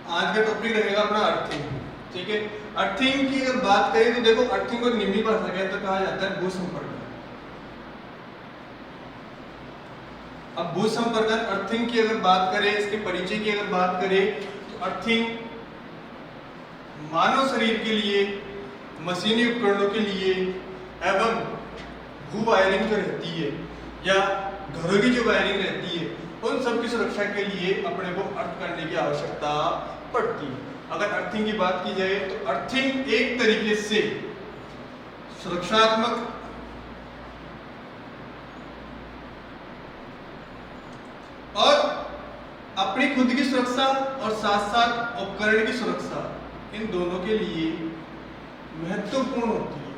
आज का टॉपिक रहेगा अपना अर्थिंग। ठीक है, अर्थिंग की अगर बात करें तो देखो अर्थिंग को निम्न भाषा के अंदर कहा जाता है भूसंपर्कन। अब भूसंपर्कन अर्थिंग की अगर बात करें, इसके परिचय की अगर बात करें तो अर्थिंग मानव शरीर के लिए, मशीनी उपकरणों के लिए एवं भू वायरिंग जो रहती है या घरों की जो वायरिंग रहती है उन सब की सुरक्षा के लिए अपने को अर्थ करने की आवश्यकता पड़ती है। अगर अर्थिंग की बात की जाए तो अर्थिंग एक तरीके से सुरक्षात्मक और अपनी खुद की सुरक्षा और साथ साथ उपकरण की सुरक्षा, इन दोनों के लिए महत्वपूर्ण होती है।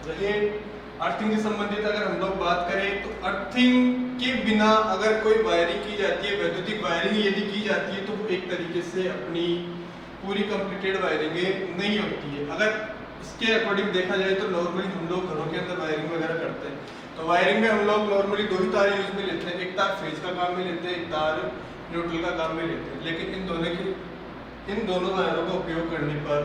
रहे अर्थिंग से संबंधित अगर हम लोग बात करें तो अर्थिंग के बिना अगर कोई वायरिंग की जाती है, वैद्युतिक वायरिंग यदि की जाती है तो वो एक तरीके से अपनी पूरी कंप्लीटेड वायरिंग नहीं होती है। अगर इसके अकॉर्डिंग देखा जाए तो नॉर्मली हम लोग घरों के अंदर वायरिंग वगैरह करते हैं तो वायरिंग में हम लोग नॉर्मली दो ही तार यूज में लेते हैं, एक तार फेज का काम में लेते हैं, एक तार न्यूट्रल का काम में लेते हैं। लेकिन इन दोनों तारों का उपयोग करने पर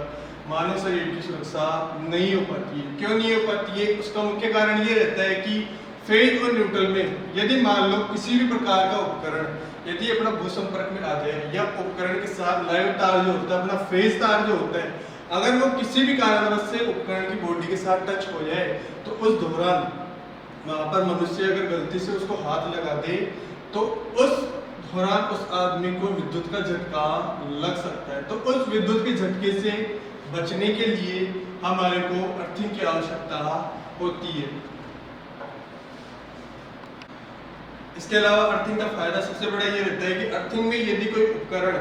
मानव शरीर की सुरक्षा नहीं हो पाती है। क्यों नहीं हो पाती है? उसका मुख्य कारण ये रहता है कि फेज और न्यूट्रल में यदि मान लो किसी भी प्रकार का उपकरण यदि अपना भू संपर्क में आ जाए या उपकरण के साथ लाइव तार जो होता है, अपना फेज तार जो होता है, अगर वो किसी भी कारणवश से उपकरण की बॉडी के साथ टच हो जाए तो उस दौरान वहां पर मनुष्य अगर गलती से उसको हाथ लगा दे तो उस दौरान उस आदमी को विद्युत का झटका लग सकता है। तो उस विद्युत के झटके से बचने के लिए हमारे को अर्थिंग की आवश्यकता होती है। इसके अलावा अर्थिंग का फायदा सबसे बड़ा ये रहता है कि अर्थिंग में यदि कोई उपकरण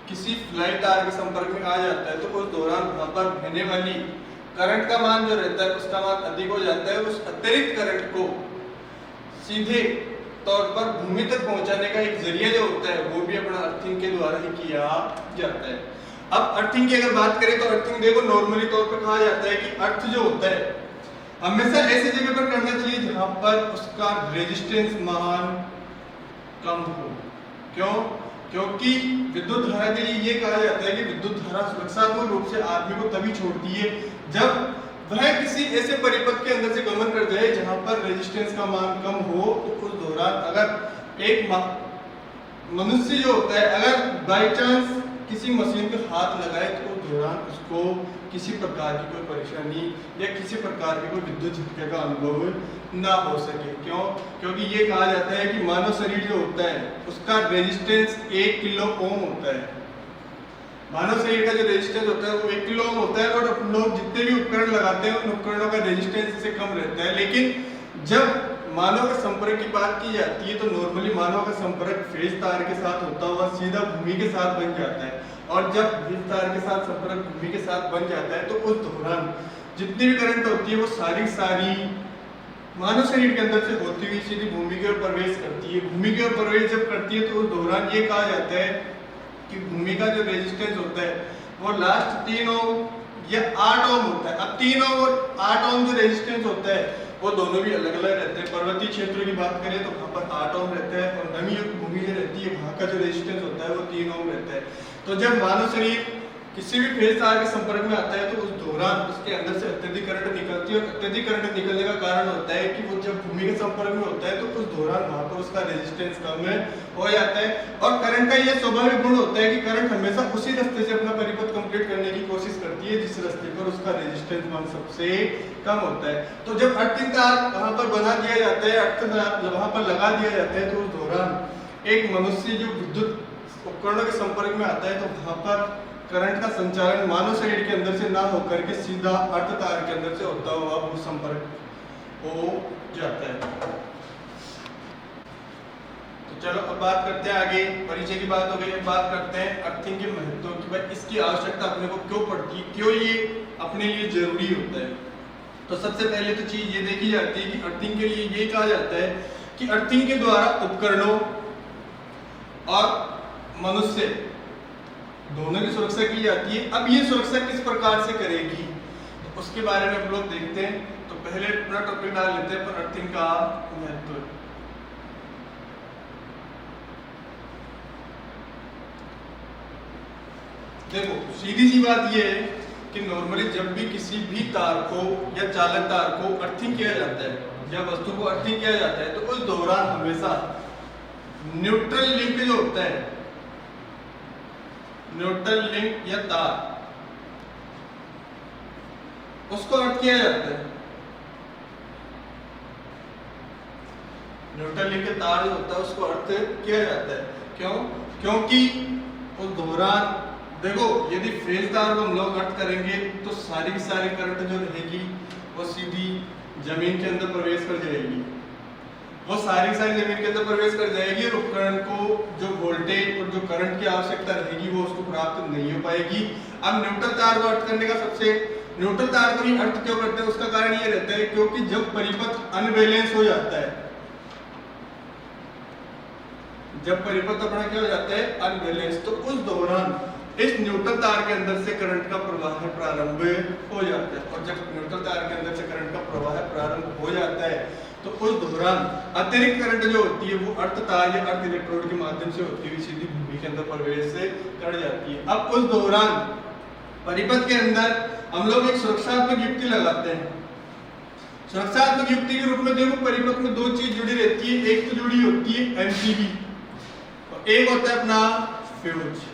किसी फ्लाई तार के संपर्क में आ जाता है तो उस दौरान वहां पर बहने वाली करंट का मान जो रहता है उसका मान अधिक हो जाता है। उस अतिरिक्त करंट को सीधे तौर पर भूमि तक पहुंचाने का एक जरिया जो होता है वो भी अपना अर्थिंग के द्वारा ही किया जाता है। अब अर्थिंग की अगर बात करें तो अर्थिंग देखो नॉर्मली तौर पर कहा जाता है कि अर्थ जो होता है हमेशा ऐसी जगह पर करना चाहिए जहां पर उसका रेजिस्टेंस मान कम हो। क्यों? क्योंकि विद्युत धारा के लिए ये कहा जाता है कि विद्युत धारा सुरक्षात्मक रूप से आदमी को तभी छोड़ती है जब वह किसी ऐसे परिपथ के अंदर से गमन कर जाए जहां पर रेजिस्टेंस का मान कम हो। तो उस दौरान अगर एक मनुष्य जो होता है अगर बाई चांस किसी मशीन पे हाथ लगाए तो उस दौरान उसको किसी प्रकार की कोई परेशानी या किसी प्रकार के कोई विद्युत झटके का अनुभव ना हो सके। क्यों? क्योंकि ये कहा जाता है कि मानव शरीर जो होता है उसका रेजिस्टेंस 1 किलो ओम होता है। मानव शरीर का जो रेजिस्टेंस होता है वो 1 किलो ओम होता है और अपन लोग जितने भी उपकरण लगाते हैं उन उपकरणों का रेजिस्टेंस इससे कम रहता है। लेकिन जब मानव के संपर्क की बात की जाती है तो नॉर्मली मानव का संपर्क फेज तार के साथ होता हुआ सीधा भूमि के साथ बन जाता है और जब फेज तार के साथ संपर्क भूमि के साथ बन जाता है तो उस दौरान जितनी भी करंट होती है वो सारी मानव शरीर के अंदर से होती हुई सीधी भूमि की ओर प्रवेश करती है। भूमि की ओर प्रवेश जब करती है तो उस दौरान ये कहा जाता है कि भूमि का जो रेजिस्टेंस होता है वो लास्ट 3 ओम या 8 ओम होता है। अब 3 ओम और 8 ओम जो रेजिस्टेंस होता है वो दोनों भी अलग अलग रहते हैं। पर्वतीय क्षेत्रों की बात करें तो वहाँ पर 8 ओम रहता है और नमी युक्त भूमि जो रहती है वहाँ का जो रेजिस्टेंस होता है वो 3 ओम रहता है। तो जब मानव शरीर किसी भी फेज तार के संपर्क में आता है तो उस दौरान उसके अंदर से अत्यधिक करंट निकलती है और अत्यधिक करंट निकलने का कारण होता है कि वो जब भूमि के संपर्क में होता है तो उस दौरान वहां पर उसका रेजिस्टेंस कम हो जाता है। और करंट का ये स्वाभाविक गुण होता है कि करंट हमेशा उसी रास्ते से अपना परिपथ कंप्लीट करने की कोशिश करती है जिस रास्ते पर उसका रेजिस्टेंस मान सबसे कम होता है। तो जब अर्थिंग तार वहां पर बना दिया जाता है, अर्थिंग तार वहां पर लगा दिया जाता है तो उस दौरान एक मनुष्य जो विद्युत उपकरणों के संपर्क में आता है तो वहां पर करंट का संचालन मानव शरीर के अंदर से ना होकर के सीधा अर्थ तार के अंदर से होता हुआ भू संपर्क हो जाता है। तो चलो अब बात करते हैं आगे, परिचय की बात हो गई, अब बात करते हैं अर्थिंग के महत्व की। भाई इसकी आवश्यकता अपने को क्यों पड़ती है, क्यों ये अपने लिए जरूरी होता है। तो सबसे पहले तो चीज ये देखी जाती है कि अर्थिंग के लिए ये कहा जाता है कि अर्थिंग के द्वारा उपकरणों और मनुष्य दोनों की सुरक्षा की जाती है। अब ये सुरक्षा किस प्रकार से करेगी तो उसके बारे में हम लोग देखते हैं। तो पहले अपना टॉपिक डाल लेते हैं पर अर्थिंग का महत्व। देखो सीधी सी बात ये है कि नॉर्मली जब भी किसी भी तार को या चालक तार को अर्थिंग किया जाता है या वस्तु को अर्थिंग किया जाता है तो उस दौरान हमेशा न्यूट्रल लिंक जो होता है, न्यूट्रल लिंक या तार, उसको अर्थ किया जाता है। न्यूट्रल लिंक के तार जो होता है उसको अर्थ किया जाता है। क्यों? क्योंकि उस दौरान देखो यदि फेज तार को हम लोग अर्थ करेंगे तो सारी की सारी करंट जो रहेगी वो सीधी जमीन के अंदर प्रवेश कर जाएगी, वो सारी की सारी जमीन के अंदर प्रवेश कर जाएगी और उपकरण को जो वोल्टेज और जो करंट की आवश्यकता रहेगी वो उसको प्राप्त नहीं हो पाएगी। अब न्यूट्रल तार को अर्थ करने का सबसे न्यूट्रल तार को ही अर्थ क्यों करते हैं उसका कारण ये रहता है क्योंकि जब परिपथ अनबैलेंस हो जाता है, जब परिपथ अपना क्या हो जाता है अनबैलेंस, तो उस दौरान इस न्यूट्रल तार के अंदर से करंट का प्रवाह प्रारंभ हो जाता है। और जब न्यूट्रल तार के अंदर से करंट का प्रवाह प्रारंभ हो जाता है तो उस दौरान अतिरिक्त करंट जो होती है वो अर्थ तार या अर्थ इलेक्ट्रोड के माध्यम से होती हुई सीधी भूमि के अंदर प्रवेश कर जाती है। अब उस दौरान परिपथ के अंदर हम लोग एक सुरक्षात्मक युक्ति लगाते हैं। सुरक्षात्मक युक्ति के रूप में देखो परिपथ में दो चीज जुड़ी रहती है, एक तो जुड़ी होती है एमसीबी और एक होता है अपना फ्यूज।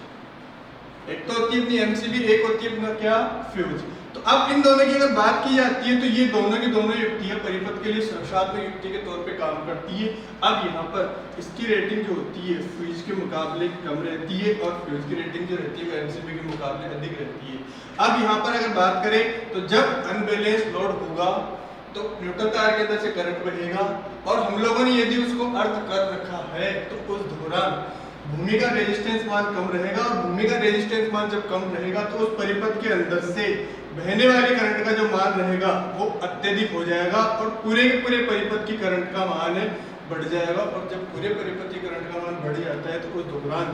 एक तो होती है अपनी एमसीबी, एक होती है अपना क्या फ्यूज। तो अब इन दोनों की अगर बात की जाती है तो ये दोनों की दोनों युक्तियां परिपथ के लिए सुरक्षात्मक युक्ति के तौर पे काम करती है। अब यहाँ पर इसकी रेटिंग जो होती है फ्यूज के मुकाबले कम रहती है और फ्यूज की रेटिंग जो रहती है वो एमसीबी के मुकाबले अधिक रहती है। अब यहाँ पर अगर बात करें तो जब अनबैलेंस लोड होगा तो न्यूट्रल तार के अंदर से करंट बहेगा और हम लोगों ने यदि उसको अर्थ कर रखा है तो उस दौरान भूमि का रेजिस्टेंस मान कम रहेगा और भूमि का रेजिस्टेंस मान जब कम रहेगा तो उस परिपथ के अंदर से बहने वाली करंट का जो मान रहेगा वो अत्यधिक हो जाएगा और पूरे के पूरे परिपथ की करंट का मान बढ़ जाएगा। और जब पूरे परिपथ की करंट का मान बढ़ जाता है तो उस दौरान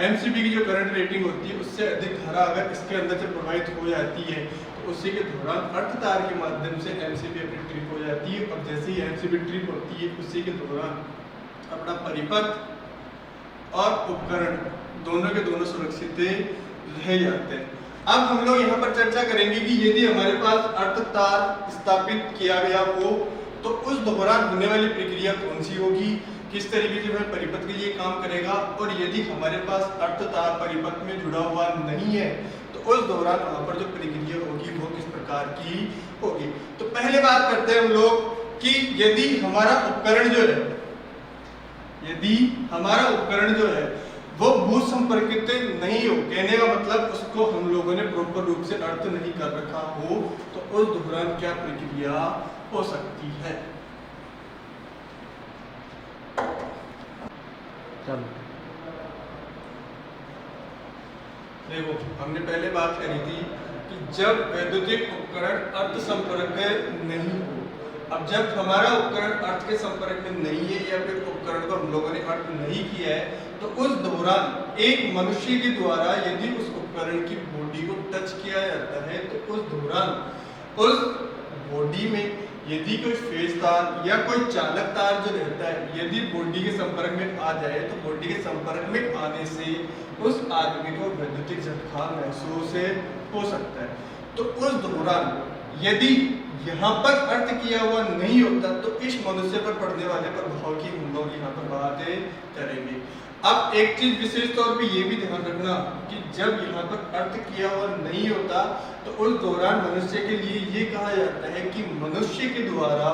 एमसीबी की जो करंट रेटिंग होती है उससे अधिक धारा अगर इसके अंदर से प्रवाहित हो जाती है तो उसी के दौरान अर्थ तार के माध्यम से एमसीबी अपनी ट्रिप हो जाती है और जैसे ही एमसीबी ट्रिप होती है उसी के दौरान अपना परिपथ और उपकरण दोनों के दोनों सुरक्षित रह जाते हैं। अब हम लोग यहाँ पर चर्चा करेंगे कि यदि हमारे पास अर्थ तार स्थापित किया गया हो तो उस दौरान होने वाली प्रक्रिया कौन सी होगी, किस तरीके से वह परिपथ के लिए काम करेगा, और यदि हमारे पास अर्थ तार परिपथ में जुड़ा हुआ नहीं है तो उस दौरान वहाँ पर जो प्रक्रिया होगी वो किस प्रकार की होगी। तो पहले बात करते हैं हम लोग कि यदि हमारा उपकरण जो है, यदि हमारा उपकरण जो है वो भू संपर्कित नहीं हो, कहने का मतलब उसको हम लोगों ने प्रॉपर रूप से अर्थ नहीं कर रखा हो तो उस दौरान क्या प्रक्रिया हो सकती है। चलो देखो हमने पहले बात करी थी कि जब वैद्युतिक उपकरण अर्थ संपर्क नहीं हो, अब जब हमारा उपकरण अर्थ के संपर्क में नहीं है या फिर उपकरण को हम लोगों ने अर्थ नहीं किया है तो उस दौरान एक मनुष्य के द्वारा यदि उस उपकरण की बॉडी को टच किया जाता है तो उस दौरान उस बॉडी में यदि कोई फेज तार या कोई चालक तार जो रहता है यदि बॉडी के संपर्क में आ जाए तो बॉडी के संपर्क में आने से उस आदमी को वैद्युतिक झटका महसूस हो सकता है। तो उस दौरान यदि यहाँ पर अर्थ किया हुआ नहीं होता तो इस मनुष्य पर पड़ने वाले प्रभाव की हम लोग यहाँ पर बात करेंगे। अब एक चीज विशेष तौर पे ये भी ध्यान रखना कि जब यहाँ पर अर्थ किया हुआ नहीं होता तो उस दौरान मनुष्य के लिए ये कहा जाता है कि मनुष्य के द्वारा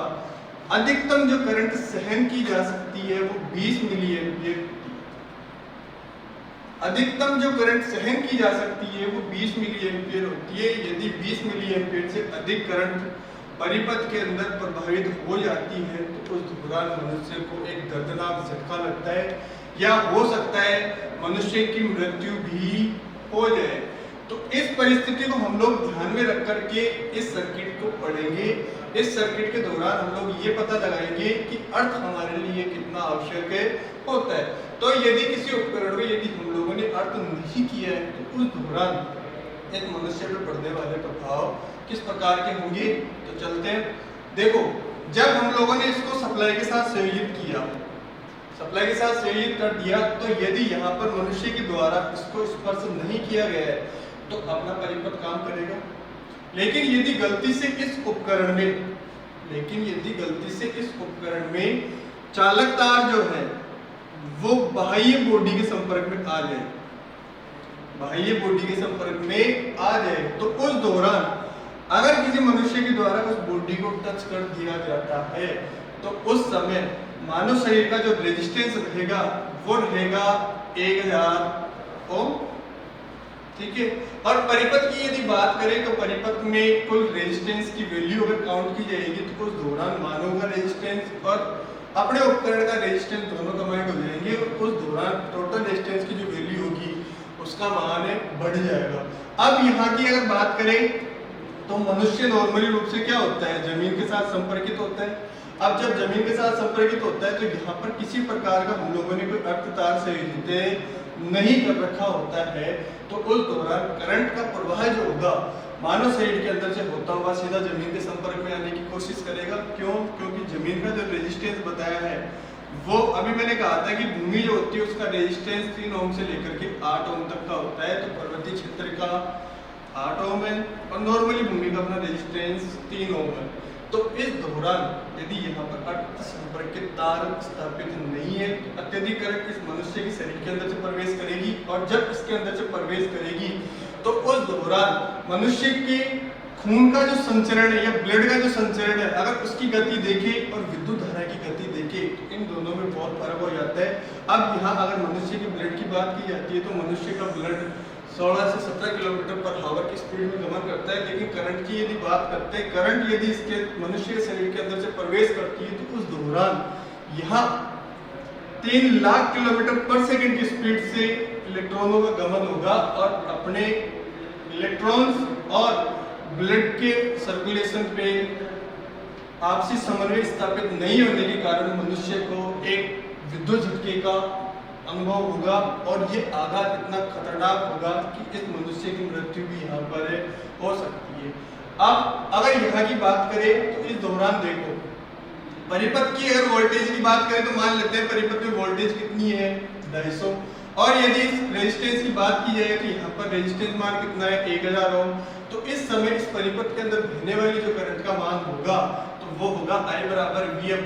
अधिकतम जो करंट सहन की जा सकती है वो 20 मिली एम्पियर, अधिकतम जो करंट सहन की जा सकती है वो 20 मिली एम्पियर होती है। यदि 20 मिली एम्पियर से अधिक करंट परिपथ के अंदर प्रभावित हो जाती है तो उस दौरान मनुष्य को एक दर्दनाक झटका लगता है या हो सकता है मनुष्य की मृत्यु भी हो जाए। तो इस परिस्थिति को हम लोग ध्यान में रख करके इस सर्किट को पढ़ेंगे। इस सर्किट के दौरान हम लोग ये पता लगाएंगे कि अर्थ हमारे लिए कितना आवश्यक होता है। तो यदि किसी उपकरण को यदि हम लोगों ने अर्थ नहीं किया है तो उस दौरान एक मनुष्य पर पड़ने वाले प्रभाव किस प्रकार के होंगे। तो चलते हैं, देखो जब हम लोगों ने इसको सप्लाई के साथ संयोजित किया, सप्लाई के साथ संयोजित कर दिया तो यदि यहाँ पर मनुष्य के द्वारा इसको स्पर्श नहीं किया गया है तो अपना परिपथ काम करेगा। लेकिन यदि गलती से इस उपकरण में चालक तार जो है वो बाह्य बॉडी के संपर्क में आ जाए, तो उस दौरान अगर किसी मनुष्य के द्वारा उस बॉडी को टच कर दिया जाता है तो उस समय मानव शरीर का जो रेजिस्टेंस रहेगा वो रहेगा 1000 ओम। ठीक है। और परिपथ की यदि बात करें तो परिपथ में कुल रेजिस्टेंस की वैल्यू अगर काउंट की जाएगी तो उस दौरान मानव का रेजिस्टेंस और अपने उपकरण का रेजिस्टेंस दोनों कंबाइंड हो जाएंगे और उस दौरान टोटल रेजिस्टेंस की जो वैल्यू होगी उसका मान बढ़ जाएगा। अब यहाँ की अगर बात करें तो मनुष्य नॉर्मली रूप से क्या होता है, जमीन के साथ संपर्कित होता है। अब जब जमीन के साथ संपर्कित होता है तो यहाँ पर किसी प्रकार का हम लोगों ने कोई अर्थ तार संयोजित नहीं कर रखा होता है, तो उस दौरान करंट का प्रवाह जो होगा मानव शरीर के अंदर से होता हुआ सीधा जमीन के संपर्क में आने की कोशिश करेगा। क्यों? क्योंकि जमीन का जो रेजिस्टेंस बताया है वो अभी मैंने कहा था कि भूमि जो होती है उसका रेजिस्टेंस 3 ओम से लेकर के 8 ओम तक का होता है, तो पर्वतीय क्षेत्र का 8 ओम है और नॉर्मली भूमि का अपना रेजिस्टेंस 3 ओम है। तो इस दौरान यदि यहाँ पर अर्थ संपर्कित तार स्थापित नहीं है तो अत्यधिक करंट इस मनुष्य के शरीर के अंदर से प्रवेश करेगी और जब इसके अंदर से प्रवेश करेगी तो उस दौरान मनुष्य के खून का जो संचरण है या ब्लड का जो संचरण है अगर उसकी गति देखें और विद्युत धारा की गति देखें तो इन दोनों में बहुत फर्क हो जाता है। अब यहाँ अगर मनुष्य के ब्लड की बात की जाती है तो मनुष्य का ब्लड 16 से 17 किलोमीटर पर आवर की स्पीड में गमन करता है, लेकिन करंट की यदि बात करते हैं, करंट यदि इसके मनुष्य के शरीर के अंदर से प्रवेश करती है तो उस दौरान यहाँ 3 लाख किलोमीटर पर सेकंड की स्पीड से इलेक्ट्रॉनों का गमन होगा और अपने इलेक्ट्रॉन्स और ब्लड के सर्कुलेशन पे आपसी समन्वय स्थापित नहीं होने के कारण मनुष्य को एक विद्युत झटके का अनुभव होगा और ये आघात इतना खतरनाक होगा कि इस मनुष्य की मृत्यु भी यहाँ पर हो सकती है। अब अगर यहाँ की बात करें तो इस दौरान देखो परिपथ की अगर वोल्टेज की बात करें तो मान लेते हैं परिपथ में वोल्टेज कितनी है 250, और यदि रेजिस्टेंस की बात की जाए तो यहाँ पर रेजिस्टेंस मान कितना है 1000 ओम। तो इस समय इस परिपथ के अंदर बहने वाली जो करंट का मान होगा तो वो होगा I बराबर V/R,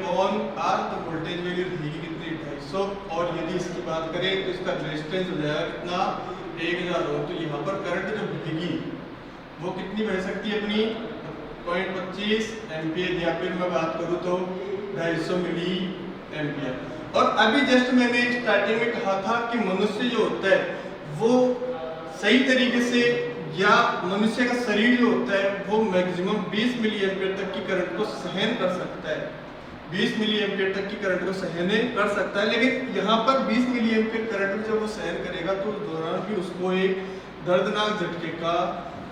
तो वोल्टेज वैल्यू रहेगी कितनी 250, और यदि इसकी बात करें तो इसका रेजिस्टेंस हो जाएगा कितना 1000 ओम। तो यहाँ पर करंट जो बहेगी वो कितनी बह सकती है अपनी 0.25 एम्पियर, या फिर मैं बात करूँ तो 250 मिली एम्पियर। और अभी जस्ट मैंने स्टार्टिंग में कहा था कि मनुष्य जो होता है वो सही तरीके से या मनुष्य का शरीर जो होता है वो मैक्सिमम 20 मिली एम्पियर तक की करंट को सहन कर सकता है, 20 मिली एम्पियर तक की करंट को सहन कर सकता है। लेकिन यहाँ पर 20 मिली एम्पियर करंट जब वो सहन करेगा तो उस दौरान भी उसको एक दर्दनाक झटके का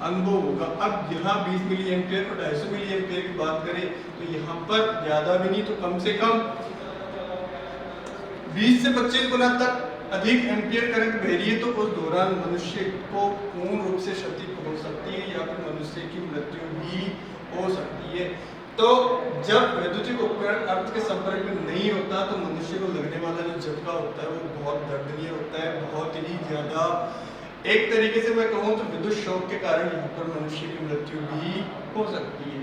अनुभव होगा। अब यहाँ 20 मिली एम्पियर और 250 मिली एम्पियर की बात करें तो यहाँ पर ज्यादा भी नहीं तो कम से कम 20 से 25 गुना तक अधिक एम्पियर करंट बह रही है, तो उस दौरान मनुष्य को पूर्ण रूप से क्षति पहुंच सकती है या फिर मनुष्य की मृत्यु भी हो सकती है। तो जब वैद्युतिक उपकरण अर्थ के संपर्क में नहीं होता तो मनुष्य को लगने वाला जो झटका होता है वो बहुत दर्दनीय होता है, बहुत ही ज्यादा। एक तरीके से मैं कहूँ तो विद्युत शॉक के कारण यहाँ पर मनुष्य की मृत्यु भी हो सकती है।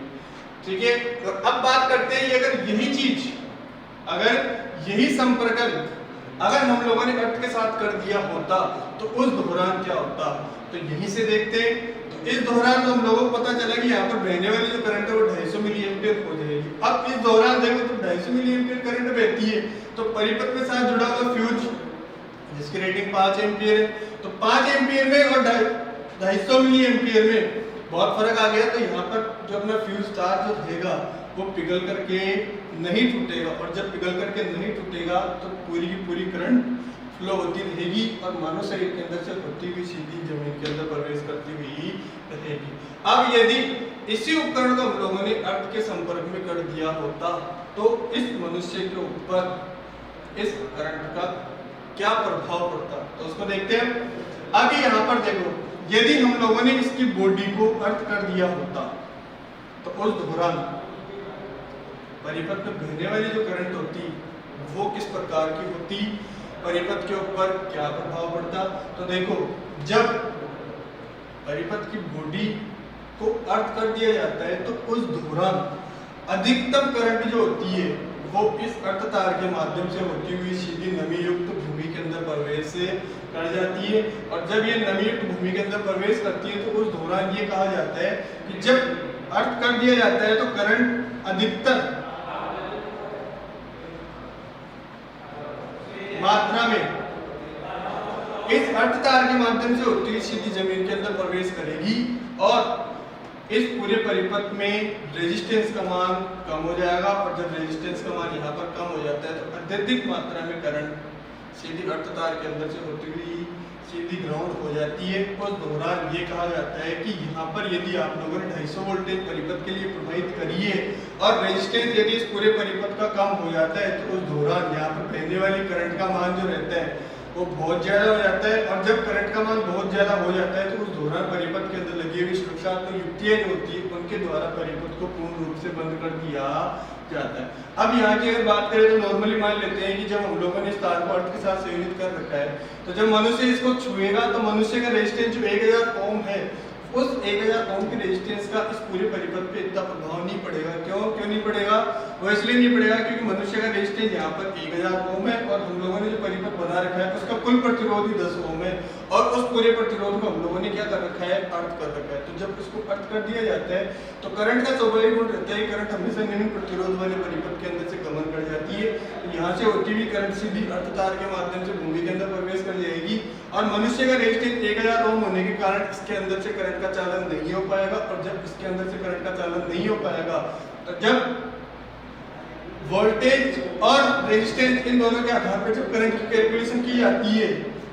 ठीक है, तो अब बात करते हैं अगर यही चीज, अगर यही संपर्कन अगर हम लोगों ने अर्थ के साथ कर दिया होता तो उस दौरान क्या होता, तो यहीं से देखते हैं। तो इस दौरान तो हम लोगों को पता चला कि यहाँ पर बहने वाली जो करंट है वो 250 मिली एम्पियर हो जाएगी। अब इस दौरान देखो तो 250 मिली एम्पियर करंट बहती है तो परिपथ के साथ जुड़ा हुआ फ्यूज जिसकी रेटिंग 5 एम्पियर है, तो 5 एम्पियर में और 250 मिली एम्पियर में बहुत फर्क आ गया। तो यहाँ पर जो अपना फ्यूज तार जो रहेगा वो पिघल करके नहीं टूटेगा, और जब पिघल करके नहीं टूटेगा तो पूरी की पूरी करंट फ्लो होती रहेगी और मानव शरीर के अंदर से होती हुई सीधी जमीन के अंदर प्रवेश करती हुई रहेगी। अब यदि इसी उपकरण को हम लोगों ने अर्थ के संपर्क में कर दिया होता तो इस मनुष्य के ऊपर इस करंट का क्या प्रभाव पड़ता, तो उसको देखते हैं। आगे यहाँ पर देखो, यदि हम लोगों ने इसकी बॉडी को अर्थ कर दिया होता तो उस दौरान परिपथ में बहने वाली जो करंट होती वो किस प्रकार की होती, परिपथ के ऊपर क्या प्रभाव पड़ता। तो देखो, जब परिपथ की बॉडी को अर्थ कर दिया जाता है तो उस दौरान अधिकतम करंट जो होती है वो इस अर्थ तार के माध्यम से होती हुई सीधी नमी युक्त भूमि के अंदर प्रवेश से कर जाती है। और जब ये नमी युक्त भूमि के अंदर प्रवेश करती है तो उस दौरान ये कहा जाता है कि जब अर्थ कर दिया जाता है तो करंट अधिकतर मात्रा में इस अर्थ तार के माध्यम से होती हुई सीधी जमीन के अंदर प्रवेश करेगी और इस पूरे परिपथ में रेजिस्टेंस का मान कम हो जाएगा। और जब रेजिस्टेंस का मान यहाँ पर कम हो जाता है तो अत्यधिक मात्रा में करंट सीधी अर्थ तार के अंदर से होती हुई सीधी ग्राउंड हो जाती है। उस दौरान ये कहा जाता है कि यहाँ पर यदि आप लोगों ने 250 वोल्टेज परिपथ के लिए प्रवाहित करी है और रेजिस्टेंस यदि इस पूरे परिपथ का कम हो जाता है तो उस दौरान यहाँ पर बहने वाली करंट का मान जो रहता है वो बहुत ज्यादा हो जाता है। और जब करंट का मान बहुत ज्यादा हो जाता है तो उस दौरान परिपथ के अंदर लगी हुई सुरक्षात्मक युक्तियां जो होती है उनके द्वारा परिपथ को पूर्ण रूप से बंद कर दिया जाता है। अब यहाँ की अगर बात करें तो नॉर्मली मान लेते हैं कि जब हम लोगों ने इस तार को अर्थ के साथ संयोजित कर रखा है तो जब मनुष्य इसको छुएगा तो मनुष्य का रेजिस्टेंस जो 1000 ओम है उस 1000 ओम के रेजिस्टेंस का इस पूरे परिपथ पे इतना प्रभाव नहीं पड़ेगा। क्यों नहीं पड़ेगा? वो इसलिए नहीं पड़ेगा क्योंकि मनुष्य का रेजिस्टेंस यहाँ पर 1000 ओम है और हम लोगों ने जो परिपथ बना रखा है उसका कुल प्रतिरोध ही 10 ओम है और उस पूरे प्रतिरोध को हम लोगों ने क्या कर रखा है? अर्थ कर रखा है। तो जब इसको अर्थ कर दिया जाता है तो करंट का स्वाभाविक गुण रहता है, करंट हमेशा निम्न प्रतिरोध वाले परिपथ के अंदर से गमन कर जाती है। तो यहाँ से होती हुई करंट सीधी अर्थ तार के माध्यम से भूमि के अंदर प्रवेश कर जाएगी और मनुष्य का रेजिस्टेंस 1000 ओम होने के कारण इसके अंदर से करंट का चालन नहीं हो पाएगा। और जब इसके अंदर से करंट का चालन नहीं हो पाएगा तो जब वोल्टेज और रेजिस्टेंस इन दोनों के आधार पर जब करंट की कैलकुलेशन की जाती है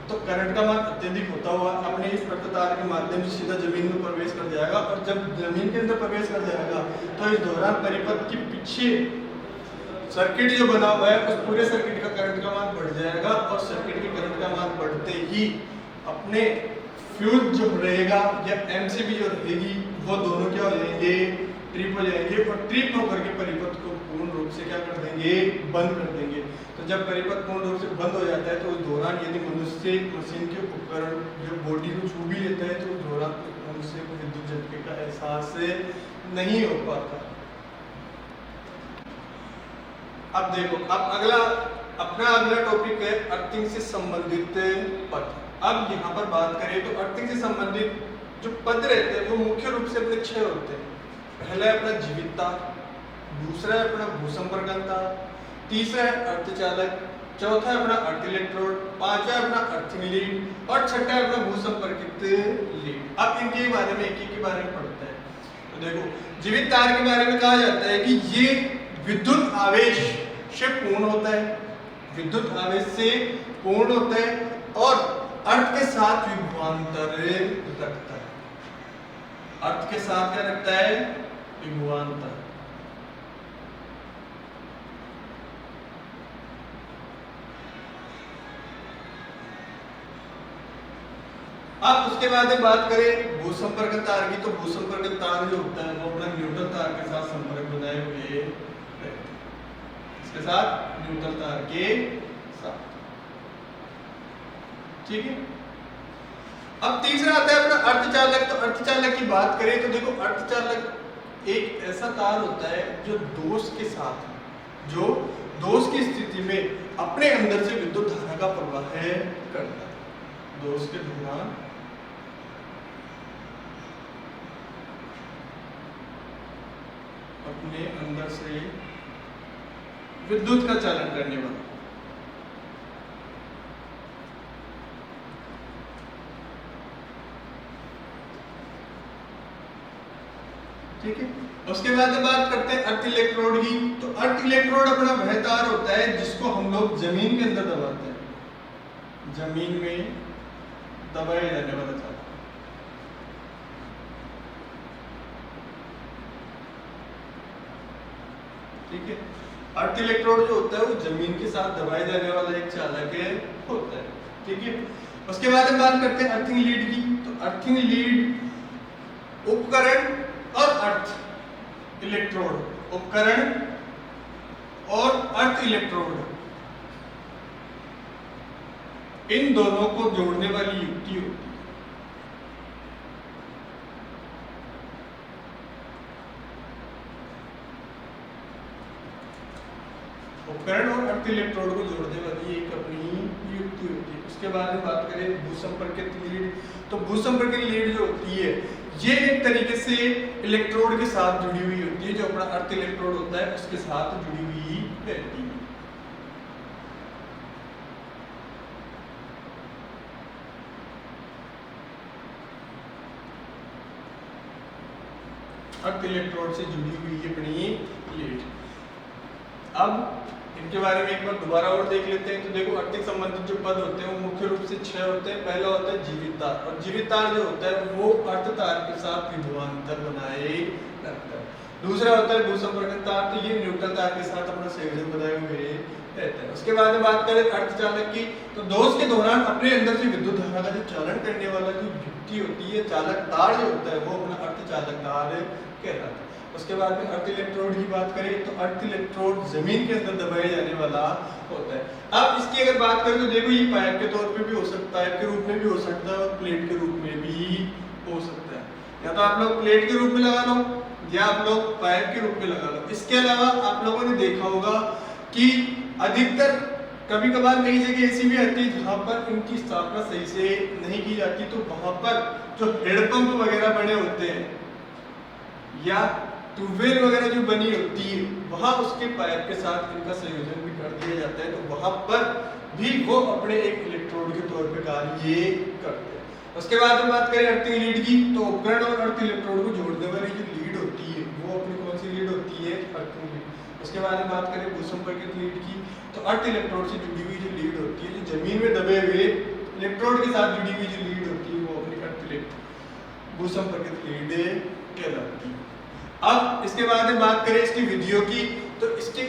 तो करंट का मान अत्यधिक होता हुआ अपने इस अर्थ तार के माध्यम से सीधा जमीन में प्रवेश कर जाएगा। और जब जमीन के अंदर प्रवेश कर जाएगा तो इस दौरान परिपथ के पीछे सर्किट जो बना हुआ है उस पूरे सर्किट का करंट का मान बढ़ जाएगा और सर्किट के करंट का मान बढ़ते ही अपने फ्यूज जो रहेगा या एमसीबी जो रहेगी वो दोनों क्या हो जाएंगे? ट्रिप हो जाएंगे और ट्रिप होकर के परिपथ को पूर्ण रूप से क्या कर देंगे? बंद कर देंगे। तो जब परिपथ पूर्ण रूप से बंद हो जाता है तो उस दौरान यदि मनुष्य मशीन के उपकरण जो बॉडी को छू भी लेता है तो उस दौरान मनुष्य को विद्युत झटके का एहसास नहीं हो पाता। अब देखो, अब अगला टॉपिक है अर्थिंग से संबंधित पद। अब यहाँ पर बात करें तो अर्थिंग से संबंधित जो पद रहते हैं वो मुख्य रूप से अपने 6 होते हैं। पहला है अपना जीवितता, दूसरा है अपना भूसंपर्कन तार, तीसरा है अर्धचालक, चौथा है अपना अर्थ इलेक्ट्रोड, पांचवा है अपना अर्थिंग लीड और छठा है अपना भूसंपर्कित लीड। अब इनके बारे में एक के बारे में पढ़ते हैं। तो देखो, जीवित तार के बारे में कहा जाता है कि ये विद्युत आवेश से पूर्ण होता है, विद्युत आवेश से पूर्ण होता है और अर्थ के साथ विभवांतर रखता है। अर्थ के साथ क्या रखता है? विभवांतर। अब उसके बाद एक बात करें भूसंपर्क तार की, तो भूसंपर्क तार जो होता है वो अपना न्यूट्रल तार के साथ संपर्क बनाए हुए रहते हैं। इसके साथ न्यूट्रल तार के साथ, ठीक है। अब तीसरा आता है अपना अर्धचालक। तो अर्धचालक की बात करें तो देखो, अर्धचालक एक ऐसा तार होता है जो दोष के साथ, जो दोष की स्थिति में अपने अंदर से विद्युत धारा का प्रवाह करता है। दोष के दौरान अपने अंदर से विद्युत का चालन करने वाला। ठीक है। उसके बाद बात करते हैं अर्थ इलेक्ट्रोड की। तो अर्थ इलेक्ट्रोड अपना वह तार होता है जिसको हम लोग जमीन के अंदर दबाते हैं, जमीन में दबाए जाने वाला तार। ठीक है। अर्थ इलेक्ट्रोड जो होता है वो जमीन के साथ दबाए जाने वाला एक चालक होता है। ठीक है। उसके बाद हम बात करते हैं अर्थिंग लीड की। तो अर्थिंग लीड उपकरण और अर्थ इलेक्ट्रोड, उपकरण और अर्थ इलेक्ट्रोड, इन दोनों को जोड़ने वाली युक्ति होती है। उपकरण और अर्थ इलेक्ट्रोड को जोड़ने वाली एक अपनी युक्ति होती है। उसके बाद में बात करें भूसंपर्कित लीड, तो भूसंपर्कित लीड जो होती है ये एक तरीके से इलेक्ट्रोड के साथ जुड़ी हुई होती है, जो अपना अर्थ इलेक्ट्रोड होता है उसके साथ जुड़ी हुई रहती है। अर्थ इलेक्ट्रोड से जुड़ी हुई अपनी लीड। अब इनके बारे में एक बार दोबारा और देख लेते हैं। तो देखो अर्थिक संबंधित जो पद होते हैं वो मुख्य रूप से 6 होते हैं। पहला होता है जीवित तार, और जीवित तार जो होता है वो अर्थ तार के साथ विभवांतर बनाए रखता है। दूसरा होता है भूसंपर्कित तार, तो ये न्यूट्रल तार के साथ अपना संयोजन बनाए हुए रहता है। उसके बाद में बात करें अर्धचालक की, तो दोष के दौरान अपने अंदर से विद्युत धारा का जो चालन करने वाला जो युक्ति होती है, चालक तार जो होता है वो अपना अर्धचालक तार कहलाता है। उसके बाद में अर्थ इलेक्ट्रोड की बात करें तो अर्थ इलेक्ट्रोड जमीन के अंदर दबाया जाने वाला होता है। अब इसकी अगर बात करें तो देखो ये पाइप के तौर पे भी हो सकता है, पाइप के रूप में भी हो सकता है और प्लेट के रूप में भी हो सकता है। या तो आप लोग प्लेट के रूप में लगा लो या आप लोग पाइप के रूप में लगा लो। इसके अलावा आप लोगों ने देखा होगा कि अधिकतर कभी कभार कई जगह ऐसी भी आती है जहाँ पर इनकी स्थापना सही से नहीं की जाती, तो वहां पर जो हेडपंप वगैरह बने होते हैं या ट्यूबवेल वगैरह जो बनी होती है वहां उसके पाइप के साथ इनका संयोजन भी कर दिया जाता है, तो वहां पर भी वो अपने एक इलेक्ट्रोड के तौर पे कार्य करते हैं। उसके बाद हम बात करें अर्थिंग लीड की, तो उपकरण और अर्थ इलेक्ट्रोड को जोड़ने वाली जो लीड होती है वो अपनी कौन सी लीड होती है? Earthing lead. उसके बाद हम बात करें भूसंपर्कित लीड की, तो अर्थ इलेक्ट्रोड से जुड़ी हुई जो लीड होती है, जो जमीन में दबे हुए इलेक्ट्रोड के साथ जुड़ी हुई जो लीड होती है वो अपनी अर्थ भूसंपर्कित लीड कहलाती है। अब इसके बाद में बात करें इसकी विधियों की, तो इसके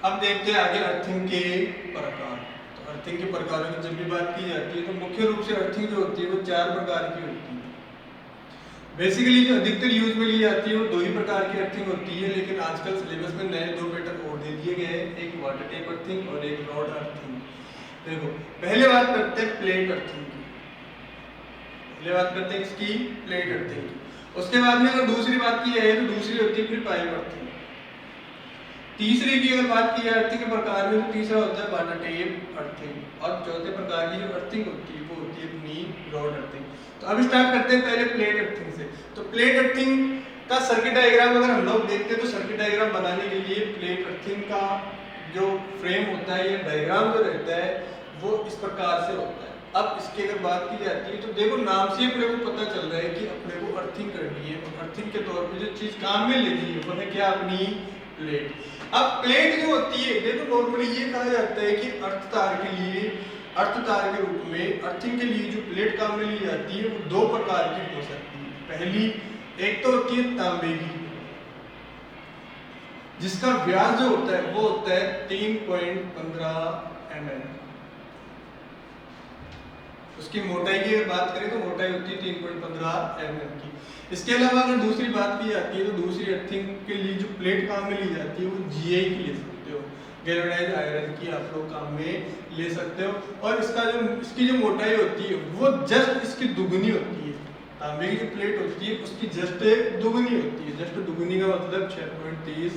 अब देखते हैं आगे अर्थिंग के प्रकार। तो अर्थिंग के प्रकारों की जब भी बात की जाती है तो मुख्य रूप से अर्थिंग जो होती है वो 4 प्रकार की होती है। बेसिकली जो अधिकतर यूज में ली जाती है वो 2 ही प्रकार की अर्थिंग होती है, लेकिन आजकल सिलेबस में नए 2 पैटर्न और दे दिए गए हैं, एक वाटर टेप अर्थिंग और एक रॉड अर्थिंग। देखो पहले बात करते हैं प्लेट अर्थिंग की, पहले बात करते हैं इसकी प्लेट अर्थिंग की। उसके बाद में अगर दूसरी बात की जाए तो दूसरी होती है फिर पाइप अर्थिंग। तीसरी की अगर बात की जाए अर्थिंग के प्रकार में तो तीसरा होता है वाटर टेप अर्थिंग, और चौथे प्रकार की जो अर्थिंग होती है वो होती है अपनी रॉड अर्थिंग। तो अब स्टार्ट करते हैं पहले प्लेट अर्थिंग से। तो प्लेट अर्थिंग का सर्किट डायग्राम अगर हम लोग देखते हैं तो सर्किट डायग्राम बनाने के लिए प्लेट अर्थिंग का जो फ्रेम होता है या डायग्राम जो रहता है वो इस प्रकार से होता है। अब इसकी अगर बात की जाती है तो देखो नाम से अपने को पता चल रहा है कि अपने को अर्थिंग करनी है, और अर्थिंग के तौर पे जो चीज काम में लेनी है वो है क्या? अपनी प्लेट। अब प्लेट जो होती है देखो नॉर्मली ये कहा जाता है कि अर्थ तार के लिए, अर्थ तार के रूप में अर्थिंग के लिए जो प्लेट काम में ली जाती है वो 2 प्रकार की हो सकती है। पहली एक तो होती है तांबे की, जिसका व्यास जो होता है वो होता है 3.15 mm। उसकी मोटाई की अगर बात करें तो मोटाई होती है 3.15 mm की। इसके अलावा अगर दूसरी बात की जाती है तो दूसरी अर्थिंग के लिए जो प्लेट काम में ली जाती है वो GI की ले सकते हो, गैल्वेनाइज्ड आयरन की आप लोग काम में ले सकते हो, और इसकी जो मोटाई होती है वो जस्ट इसकी दुगनी होती है। तांबे की जो प्लेट होती है उसकी जस्ट दुगनी होती है, जस्ट दुगनी का मतलब 6.30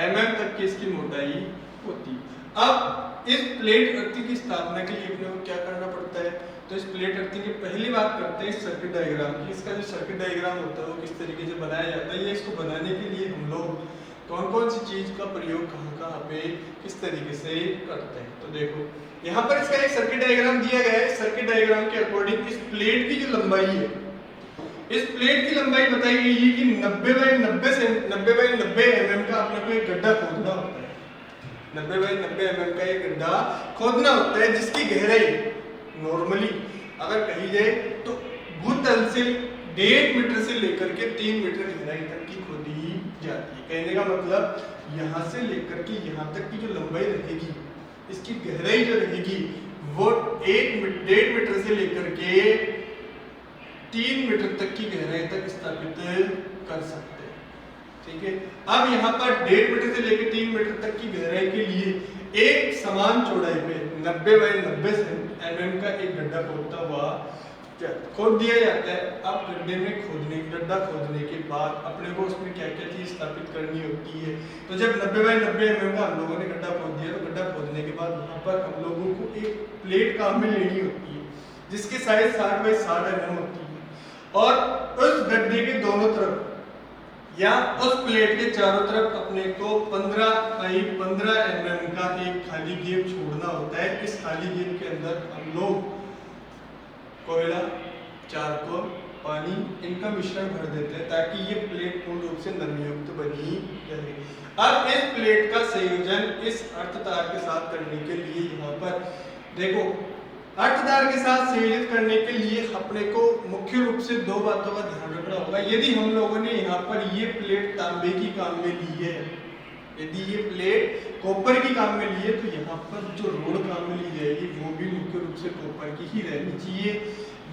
mm तक की इसकी मोटाई होती है। अब इस प्लेट अर्थिंग की स्थापना के लिए अपने को क्या करना पड़ता है? तो इस प्लेट अर्थिंग की पहली बात करते हैं सर्किट डायग्राम की। इसका जो सर्किट डायग्राम होता है वो किस तरीके से बनाया जाता है, या इसको बनाने के लिए हम लोग कौन कौन सी चीज का प्रयोग कहाँ पे किस तरीके से करते हैं। तो देखो यहाँ पर इसका एक सर्किट डायग्राम दिया गया है। सर्किट डायग्राम के अकॉर्डिंग इस प्लेट की जो लंबाई है, इस प्लेट की लंबाई बताई गई है कि 90 बाई 90 mm का अपने को एक गड्ढा खोदना होता है। 90 बाई 90 mm का एक गड्ढा खोदना होता है, जिसकी गहराई नॉर्मली अगर कही जाए तो भूतल से 1.5 मीटर से लेकर के 3 मीटर गहराई तक की खोदी जाती है। कहने का मतलब यहाँ से लेकर के यहाँ तक की जो लंबाई रहेगी, इसकी गहराई जो रहेगी वो 1.5 मीटर से लेकर के 3 मीटर तक की गहराई तक स्थापित कर सकते हैं। ठीक है, अब यहाँ पर 1.5 मीटर से लेकर 3 मीटर तक की गहराई के लिए एक समान चौड़ाई पे 90 बाई 90 mm का एक गड्ढा खोदता हुआ खोद दिया जाता है। अब गड्ढा खोदने के बाद अपने को उसमें क्या क्या चीज स्थापित करनी होती है। तो जब 90 बाई 90 mm का हम लोगों ने गड्ढा खोद दिया, तो गड्ढा खोदने के बाद वहाँ पर हम लोगों को एक प्लेट काम में लेनी होती है जिसकी साइज 60 बाई 60 mm होती है, और उस गड्ढे के दोनों तरफ या उस प्लेट के चारों तरफ अपने को 15 बाई 15 mm का एक खाली गैप छोड़ना होता है। इस खाली गैप के अंदर हम लोग कोयला, चारकोल, पानी इनका मिश्रण भर देते हैं ताकि ये प्लेट पूर्ण रूप से नमीयुक्त बनी रहे। अब इस प्लेट का संयोजन इस अर्धतार के साथ करने के लिए यहाँ पर देखो, अर्धतार के साथ संयोजित करने के लिए अपने को मुख्य रूप से दो बातों का ध्यान रखना होगा। यदि हम लोगों ने यहाँ पर ये प्लेट तांबे की काम में ली है, यदि ये प्लेट कॉपर की काम में ली है, तो यहाँ पर जो रोड काम में ली जाएगी वो भी मुख्य रूप से कॉपर की ही रहनी चाहिए,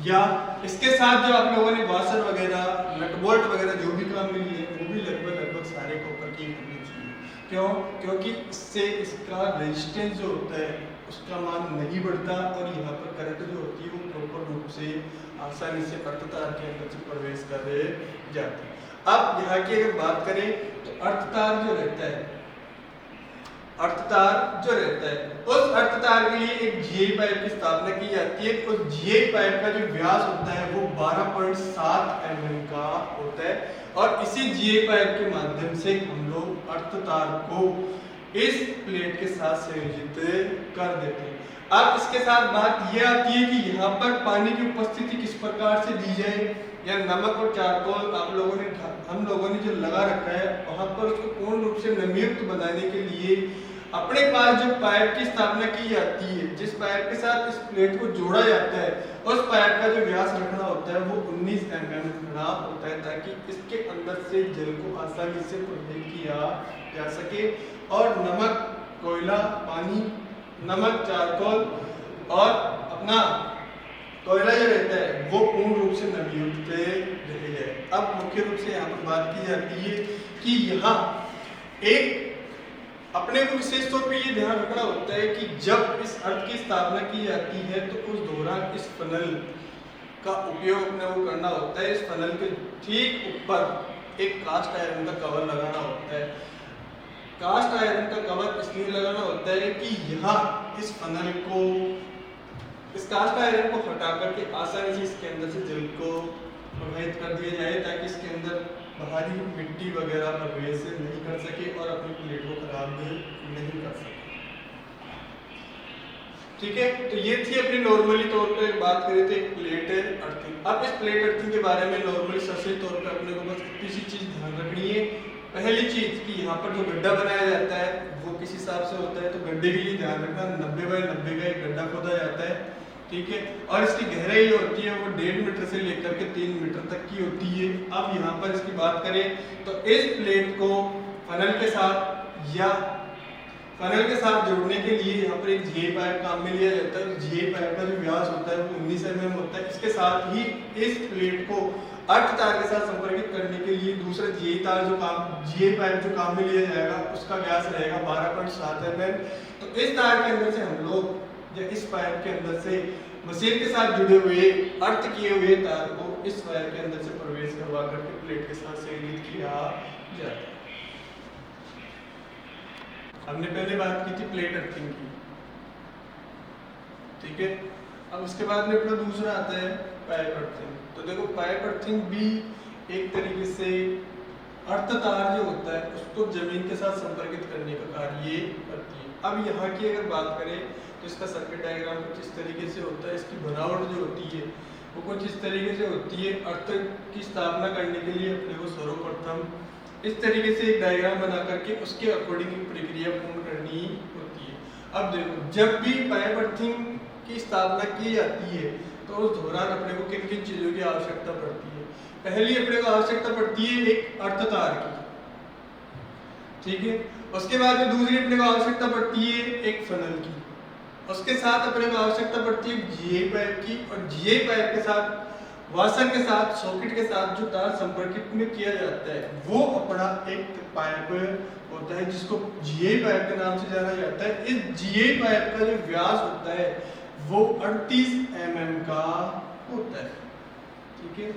या इसके साथ जो आप लोगों ने वाशर वगैरह, नट बोल्ट वगैरह जो भी काम में लिए वो भी लगभग सारे कॉपर की होनी चाहिए। क्यों? क्योंकि इससे इसका रेजिस्टेंस जो होता है उसका मान नहीं बढ़ता और यहाँ पर करंट जो होती है वो प्रॉपर रूप से आसानी से अर्धतार के अंदर से प्रवेश कर जाती है। अब यहाँ की अगर बात करें तो अर्धतार जो रहता है उस अर्धतार के लिए एक जीआई पाइप की स्थापना की जाती है। उस जीआई पाइप का जो व्यास होता है वो 12.7 mm का होता है, और इसी जीआई पाइप के माध्यम से हम लोग अर्धतार को इस प्लेट के साथ संयोजित कर देते हैं। अब इसके साथ बात यह आती है कि यहाँ पर पानी की उपस्थिति किस प्रकार से दी जाए, या नमक और चारकोल हम लोगों ने जो लगा रखा है वहाँ पर उसको पूर्ण रूप से नमीयुक्त बनाने के लिए अपने पास जो पाइप की स्थापना की जाती है, जिस पाइप के साथ इस प्लेट को जोड़ा जाता है, उस पाइप का जो व्यास रखना होता है वो 19 mm रखना होता है ताकि इसके अंदर से जल को आसानी से प्रवेश किया जा सके और नमक, कोयला, पानी, नमक, चारकोल और अपना कोयला जो रहता है वो पूर्ण रूप से नमीयुक्त रह जाए। अब मुख्य रूप से यहाँ पर बात की जाती है कि यहाँ एक अपने को विशेष तौर पे ये ध्यान रखना होता है कि जब इस अर्थ की स्थापना की जाती है तो उस दौरान इस फनल का उपयोग अपने को करना होता है। इस फनल के ठीक ऊपर एक कास्ट आयरन का कवर लगाना होता है। कास्ट आयरन का कवर इसलिए लगाना होता है कि यहाँ इस फनल को, इस कास्ट आयरन को हटा करके आसानी से इसके अंदर से जल को प्रवाहित कर दिया जाए ताकि इसके अंदर बाहरी मिट्टी वगैरह प्रवेश नहीं कर सके और अपनी प्लेट को खराब नहीं कर सके। ठीक है, तो ये थी अपनी नॉर्मली तौर पे बात करें तो एक प्लेट अर्थिंग। अब इस प्लेट अर्थिंग के बारे में नॉर्मली सही तौर पे अपने को बस किसी चीज ध्यान रखनी है। पहली चीज कि यहाँ पर जो गड्ढा बनाया जाता है वो किस हिसाब से होता है, तो गड्ढे के लिए ध्यान रखना 90 बाई 90 का एक गड्ढा खोदा जाता है। ठीक है, और इसकी गहराई जो होती है वो 1.5 मीटर से लेकर के 3 मीटर तक की होती है। अब यहाँ पर इसकी बात करें तो इस प्लेट को फनल के साथ जोड़ने के लिए यहाँ पर एक जीआई पाइप काम में लिया जाता है। जीआई पाइप का जो व्यास होता है वो 19 mm होता है। इसके साथ ही इस प्लेट को अर्धतार के साथ संपर्कित करने के लिए दूसरा जीआई पाइप जो काम में लिया जाएगा उसका व्यास रहेगा 12.7 mm। तो इस तार के अंदर से हम लोग या इस पाइप के अंदर से मशीन के साथ जुड़े हुए अर्थ किए हुए तार को इस वायर के अंदर से प्रवेश करवा करके प्लेट के साथ संयोजित किया जाता है। हमने पहले बात की थी प्लेट अर्थिंग की। ठीक है, अब उसके बाद में अपना दूसरा आता है पाइप अर्थिंग। तो देखो पाइप अर्थिंग भी एक तरीके से अर्धतार जो होता है उसको जमीन के साथ संपर्कित करने का कार्य करती है। अब यहाँ की अगर बात करें तो इसका सर्किट डायग्राम कुछ इस तरीके से होता है। इसकी बनावट जो होती है वो कुछ इस तरीके से होती है। अर्थ की स्थापना करने के लिए अपने को सर्वप्रथम इस तरीके से एक डायग्राम बना करके उसके अकॉर्डिंग प्रक्रिया पूर्ण करनी होती है। अब देखो, जब भी पाइप अर्थिंग की स्थापना की जाती है तो उस दौरान अपने को किन किन चीजों की आवश्यकता पड़ती है। पहली अपने को आवश्यकता पड़ती है एक अर्धतार की। ठीक है, उसके बाद में दूसरी अपने को आवश्यकता पड़ती है एक फनल की। उसके साथ अपने को आवश्यकता पड़ती है जीआई पाइप की, और जीआई पाइप के साथ वाशर के साथ सॉकेट के साथ जो तार संपर्कित में किया जाता है वो अपना एक पाइप होता है जिसको जीआई पाइप के नाम से जाना जाता है। इस जीआई पाइप का जो व्यास होता है वो 38 mm का होता है। ठीक है,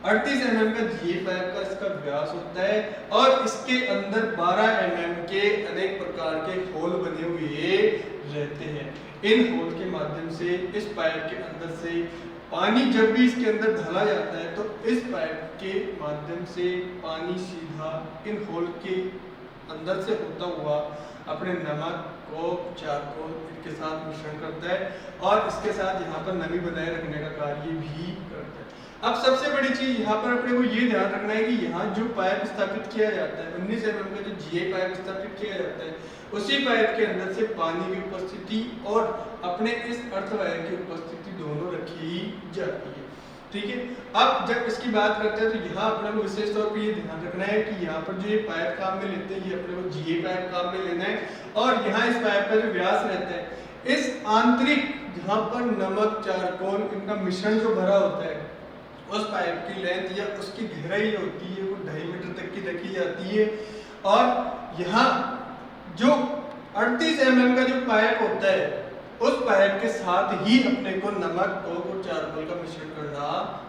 38 mm का GA पाइप का इसका व्यास होता है और इसके अंदर 12 mm के अनेक प्रकार के होल बने हुए रहते हैं। इन होल के माध्यम से इस पाइप के अंदर से पानी जब भी इसके अंदर ढाला जाता है तो इस पाइप के माध्यम से पानी सीधा इन होल के अंदर से होता हुआ अपने नमक को चारकोल के साथ मिश्रण करता है और इसके साथ यहाँ पर नमी बनाए रखने का कार्य भी करता है। अब सबसे बड़ी चीज यहाँ पर अपने को ये ध्यान रखना है कि यहाँ जो पाइप स्थापित किया जाता है 19 mm का जो GA पाइप स्थापित किया जाता है उसी पाइप के अंदर से पानी की उपस्थिति और अपने इस अर्धवाहक की उपस्थिति दोनों रखी जाती है। ठीक है, अब जब इसकी बात करते हैं तो यहाँ अपने को विशेष तौर पर ये ध्यान रखना है कि यहाँ पर जो ये पाइप काम में लेते हैं ये अपने को GA पाइप काम में लेना है और यहाँ इस पाइप का जो व्यास रहता है इस आंतरिक जहाँ पर नमक चारकोल इनका मिश्रण जो भरा होता है उस पाइप की लेंथ या उसकी गहराई होती है वो 2.5 मीटर तक की रखी जाती है और यहाँ जो 38 mm का जो पाइप होता है उस पाइप के साथ ही अपने को नमक और चारकोल का मिश्रण करना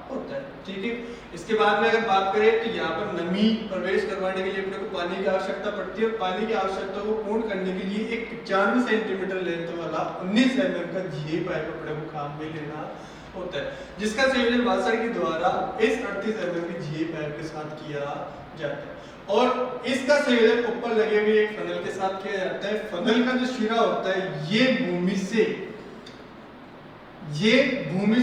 होता है। ठीक है, इसके बाद में अगर बात करें तो यहाँ पर नमी प्रवेश करवाने के लिए अपने को पानी की आवश्यकता पड़ती है और पानी की आवश्यकता को पूर्ण करने के लिए एक 95 सेंटीमीटर लेंथ वाला 19 mm का GA पाइप अपने को काम में लेना होता है जिसका संयोजन वासर के द्वारा इस 38 mm के GA पाइप के साथ किया जाता है और इसका संयोजन ऊपर लगे हुए एक फनल के साथ किया जाता है। फनल का जो शिरा होता है ये भूमि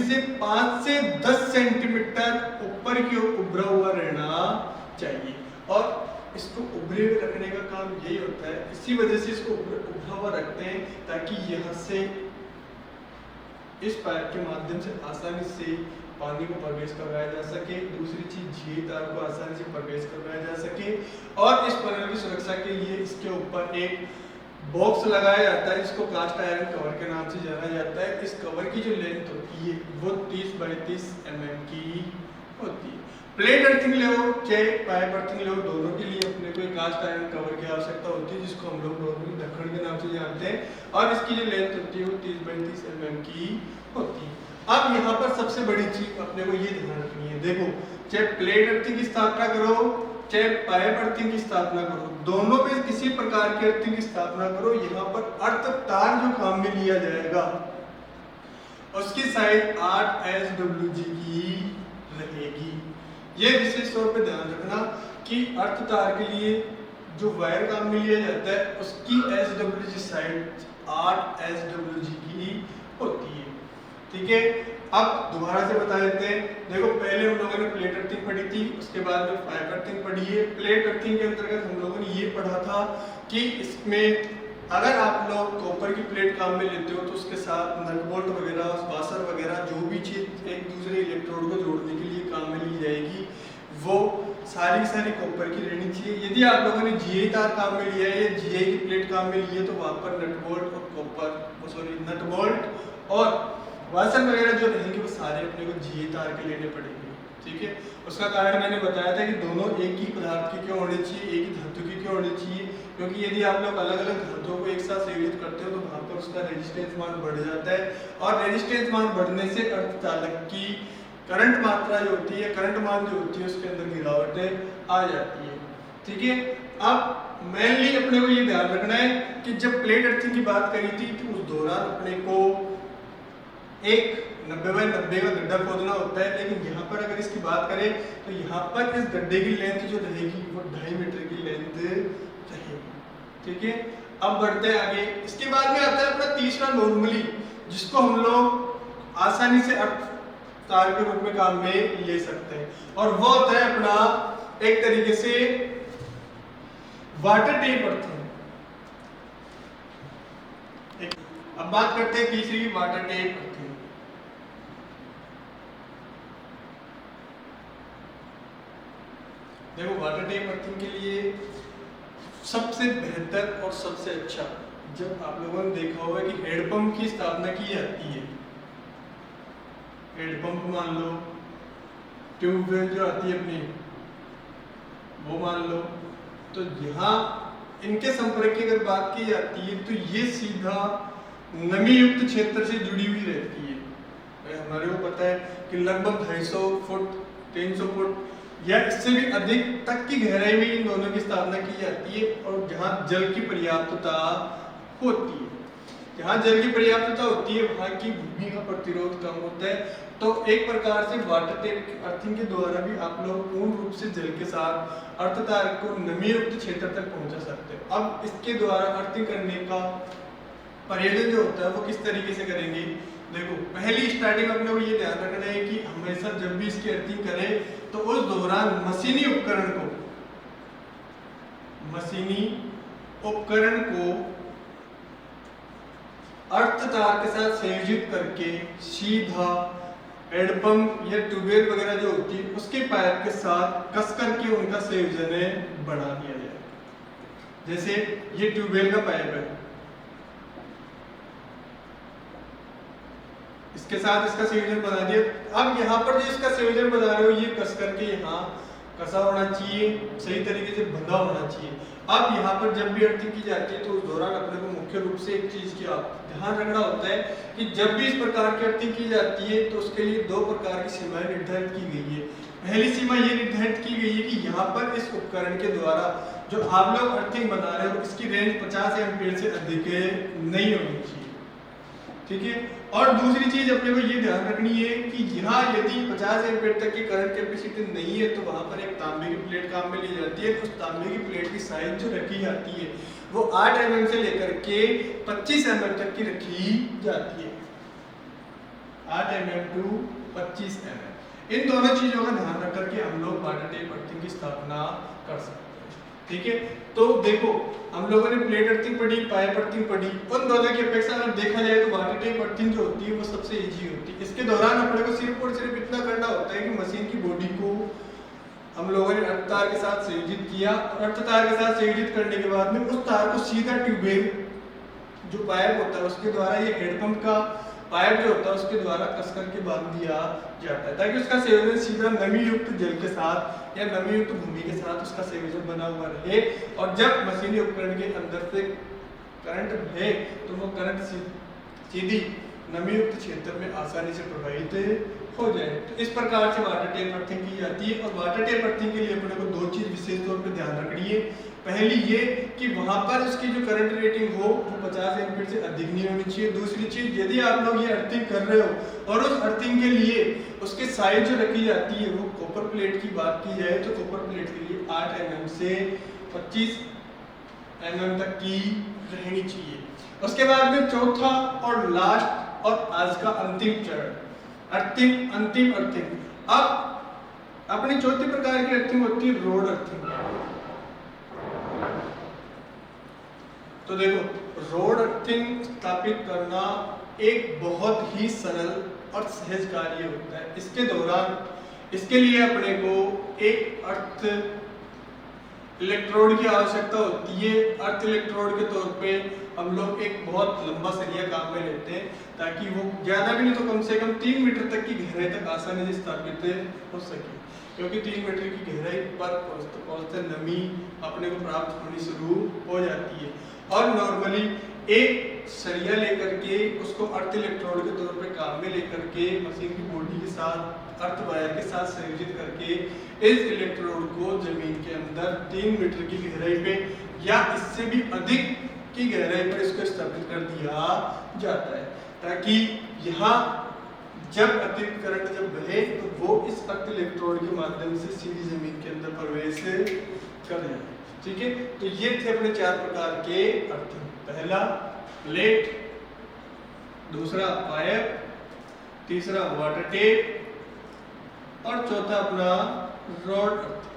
से 5 से 10 सेंटीमीटर ऊपर की ओर उभरा हुआ रहना चाहिए और इसको उभरे हुए रखने का काम यही होता है। इसी वजह से इसको उभरा हुआ रखते हैं ताकि यहाँ से इस पाइप के माध्यम से आसानी से पानी को प्रवेश करवाया जा सके। दूसरी चीज GA तार को आसानी से प्रवेश करवाया जा सके और इस पैनल की सुरक्षा के लिए इसके ऊपर एक बॉक्स लगाया जाता है जिसको कास्ट आयरन कवर के नाम से जाना जाता है। इस कवर की जो लेंथ होती है वो 30 बाई 30 mm की होती है। प्लेट अर्थिंग ले हो चाहे पाइप अर्थिंग ले हो दोनों के लिए अपने को एक कास्ट आयरन कवर की आवश्यकता होती है जिसको हम लोग नॉर्मली ढक्कन के नाम से जानते हैं और इसकी जो लेंथ होती है वो 30 बाई 30 mm की होती है। अब यहाँ पर सबसे बड़ी चीज अपने को ये ध्यान रखनी है, देखो चाहे प्लेट अर्थिंग की स्थापना करो चाहे पाइप अर्थिंग की स्थापना करो दोनों पे किसी प्रकार की अर्थिंग की स्थापना करो यहाँ पर अर्थ तार जो काम में लिया जाएगा उसकी साइज 8 SWG की रहेगी। ये विशेष तौर पे ध्यान रखना कि अर्थ तार के लिए जो वायर काम में लिया जाता है उसकी SWG साइज 8 SWG की होती है। ठीक है, अब दोबारा से बता देते हैं। देखो पहले हम लोगों ने प्लेट अर्थिंग पढ़ी थी उसके बाद में पाइप अर्थिंग पढ़ी है। प्लेट अर्थिंग के अंतर्गत हम लोगों ने ये पढ़ा था कि इसमें अगर आप लोग कॉपर की प्लेट काम में लेते हो तो उसके साथ नट बोल्ट वगैरह वाशर वगैरह जो भी चीज एक दूसरे इलेक्ट्रोड को जोड़ने के लिए काम में ली जाएगी वो सारी कॉपर की रहनी चाहिए। यदि आप लोगों ने GA तार काम में लिया है या GA की प्लेट काम में ली है तो वहां पर नट बोल्ट और वाशर वगैरह जो रहेंगे वो सारे अपने को GA तार के लेने पड़ेंगे। ठीक है, उसका कारण मैंने बताया था कि दोनों एक ही पदार्थ की क्यों होनी चाहिए, एक ही धातु की क्यों होनी चाहिए, क्योंकि यदि आप लोग अलग अलग धातुओं को एक साथ संयोजित करते हो तो वहां पर उसका रेजिस्टेंस मान बढ़ जाता है और रेजिस्टेंस मान बढ़ने से अर्धचालक की करंट मात्रा जो होती है करंट मान जो होती है उसके अंदर गिरावटें आ जाती है। ठीक है, अब मेनली अपने को ये ध्यान रखना है कि जब प्लेट अर्थिंग की बात करी थी तो उस दौरान अपने को एक 90 बाई 90 का गड्ढा खोदना होता है, लेकिन यहाँ पर अगर इसकी बात करें तो यहाँ पर इस गड्ढे की लेंथ जो रहेगी वो 2.5 मीटर की लेंथ रहेगी। ठीक है, अब बढ़ते हैं आगे। इसके बाद में आता है अपना तीसरा नॉर्मली जिसको हम लोग आसानी से अर्थ तार के रूप में काम में ले सकते हैं और वो होता है अपना एक तरीके से वाटर टेप अर्थिंग। अब बात करते हैं तीसरी वाटर टेप अर्थिंग। देखो वाटर टेप अर्थिंग के लिए सबसे बेहतर और सबसे अच्छा जब आप लोगों ने देखा होगा कि हेडपंप की स्थापना की जाती है। हेडपंप मान लो, ट्यूबवेल जो आती है अपनी वो मान लो, तो यहाँ इनके संपर्क की अगर बात की जाती है तो ये सीधा नमी युक्त क्षेत्र से जुड़ी हुई रहती है। हमारे को पता है कि लगभग 250 फुट 300 फुट या इससे भी अधिक तक की गहराई में इन दोनों की स्थापना की जाती है। और जहाँ जल की पर्याप्तता होती है, जहाँ जल की पर्याप्तता होती है वहाँ की भूमि का प्रतिरोध कम होता है। तो एक प्रकार से वाटर टेप अर्थिंग के द्वारा भी आप लोग पूर्ण रूप से जल के साथ अर्धतार को नमी युक्त क्षेत्र तक पहुंचा सकते हैं। अब इसके द्वारा अर्थिंग करने का प्रयोजन जो होता है वो किस तरीके से करेंगे। देखो, पहली स्टार्टिंग अपने को ये ध्यान रखना है कि हमेशा जब भी इसकी अर्थिंग करें तो उस दौरान मशीनी उपकरण को अर्थ तार के साथ संयोजित करके सीधा हैंडपंप या ट्यूबवेल वगैरह जो होती है उसके पाइप के साथ कस करके उनका संयोजन बढ़ा दिया जाए। जैसे ये ट्यूबवेल का पाइप है, इसके साथ इसका संयोजन बना दिया। अब यहाँ पर जो इसका संयोजन बना रहे हो ये कस करके यहाँ कसा होना चाहिए, सही तरीके से बंधा होना चाहिए। अब यहाँ पर जब भी अर्थिंग की जाती है तो उस दौरान अपने को मुख्य रूप से एक चीज की ध्यान रखना होता है कि जब भी इस प्रकार की अर्थिंग की जाती है तो उसके लिए दो प्रकार की सीमाएं निर्धारित की गई है। पहली सीमा ये निर्धारित की गई है कि यहाँ पर इस उपकरण के द्वारा जो आप लोग अर्थिंग बना रहे हो इसकी रेंज 50 एम्पीयर से अधिक नहीं होनी चाहिए, ठीक है। और दूसरी चीज अपने को ये ध्यान रखनी है कि यहाँ यदि 50 एम्पीयर तक की करंट कैपेसिटी नहीं है तो वहां पर एक तांबे की प्लेट काम में ली जाती है। उस तांबे की प्लेट की साइज जो रखी जाती है वो 8 mm से लेकर के 25 mm तक की रखी जाती है। 8 mm to 25 mm, इन दोनों चीजों का ध्यान रख करके हम लोग वाटर टेप अर्थिंग की स्थापना कर सकते हैं, ठीक है। तो देखो, हम लोगों ने प्लेट अर्थिंग पढ़ी, पाइप अर्थिंग पढ़ी, उन दोनों की अपेक्षा अगर देखा जाए तो वाटर टेप अर्थिंग जो होती है वो सबसे इजी होती है। इसके दौरान अपने को सिर्फ और सिर्फ इतना करना होता है कि मशीन की बॉडी को हम लोगों ने अर्थ तार के साथ संयोजित किया। अर्थ तार के साथ संयोजित करने के बाद में उस तार को सीधा ट्यूबवेल जो पाइप होता है उसके द्वारा, ये हेडपंप का पाइप जो होता है उसके द्वारा कस करके बांध दिया जाता है ताकि उसका संयोजन सीधा नमी युक्त जल के साथ या नमी युक्त भूमि के साथ उसका संयोजन बना हुआ रहे। और जब मशीनी उपकरण के अंदर से करंट है तो वो करंट सीधी नमी युक्त क्षेत्र में आसानी से प्रवाहित हो जाए। तो इस प्रकार से वाटर टेप अर्थिंग की जाती है। और वाटर टेप अर्थिंग के लिए अपने को दो चीज विशेष तौर पर ध्यान रखनी है। पहली ये कि वहां पर उसकी जो करंट रेटिंग हो वो 50 एम्पीयर से अधिक नहीं होनी चाहिए। दूसरी चीज, यदि आप लोग ये अर्थिंग कर रहे हो और उस अर्थिंग के लिए उसके साइज जो रखी जाती है वो कॉपर प्लेट की बात की जाए तो कॉपर प्लेट के लिए 8 mm से 25 mm तक की रहनी चाहिए। उसके बाद में चौथा और लास्ट और आज का अंतिम चरण अंतिम अर्थिंग। अब अपनी चौथी प्रकार की अर्थिंग होती है रोड अर्थिंग। तो देखो, रोड अर्थिंग स्थापित करना एक बहुत ही सरल और सहज कार्य होता है। इसके दौरान इसके लिए अपने को एक अर्थ इलेक्ट्रोड की आवश्यकता होती है। अर्थ इलेक्ट्रोड के तौर पे हम लोग एक बहुत लंबा सरिया काम में लेते हैं ताकि वो ज्यादा भी नहीं तो कम से कम 3 मीटर तक की गहराई तक आसानी से स्थापित हो सके, क्योंकि 3 मीटर की गहराई पर पहुंचते नमी अपने को प्राप्त होनी शुरू हो जाती है। और नॉर्मली एक सरिया लेकर के उसको अर्थ इलेक्ट्रोड के तौर पे काम में लेकर के मशीन की बॉडी के साथ अर्थ वायर के साथ संयोजित करके इस इलेक्ट्रोड को जमीन के अंदर 3 मीटर की गहराई पे या इससे भी अधिक की गहराई पर इसको स्थापित कर दिया जाता है ताकि यहाँ जब अतिरिक्त करंट जब बहे तो वो इस अर्थ इलेक्ट्रोड के माध्यम से सीधी जमीन के अंदर प्रवेश कर जाए, ठीक है। तो ये थे अपने 4 प्रकार के अर्थिंग। पहला प्लेट, दूसरा पाइप, तीसरा वाटर टेप और चौथा अपना रॉड अर्थिंग।